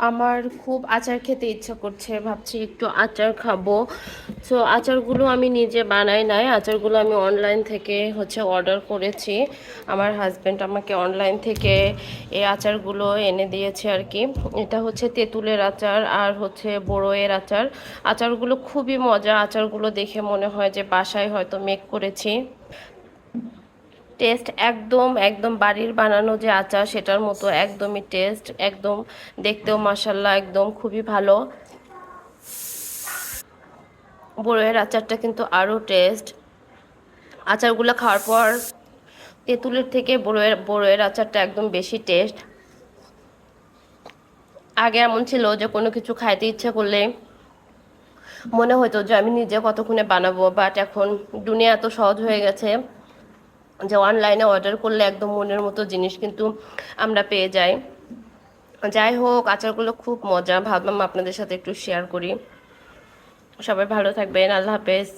আমার খুব আচার খেতে ইচ্ছা করছে, ভাবছি একটু আচার খাবো। সো আচারগুলো আমি নিজে বানাই নাই, আচারগুলো আমি অনলাইন থেকে অর্ডার করেছি। আমার হাজব্যান্ড আমাকে অনলাইন থেকে এই আচারগুলো এনে দিয়েছে আর কি। এটা তেঁতুলের আচার আর বড়ইয়ের আচার। আচারগুলো খুবই মজা, আচারগুলো দেখে মনে হয় যে বাসায় হয়তো মেক করেছি। টেস্ট একদম একদম বাড়ির বানানো যে আচার সেটার মতো একদমই টেস্ট, একদম দেখতেও মাশাল্লাহ একদম খুবই ভালো। বড়ইয়ের আচারটা কিন্তু আরও টেস্ট। আচারগুলো খাওয়ার পর তেঁতুলের থেকে বড়ইয়ের আচারটা একদম বেশি টেস্ট। আগে এমন ছিল যে কোনো কিছু খাইতে ইচ্ছা করলে মনে হতো যে আমি নিজে কতক্ষণে বানাবো, বাট এখন দুনিয়া এত সহজ হয়ে গেছে যে অনলাইনে অর্ডার করলে একদম মনের মতো জিনিস কিন্তু আমরা পেয়ে যাই। যাই হোক, আচারগুলো খুব মজা, ভাবলাম আপনাদের সাথে একটু শেয়ার করি। সবাই ভালো থাকবেন, আল্লাহ হাফেজ।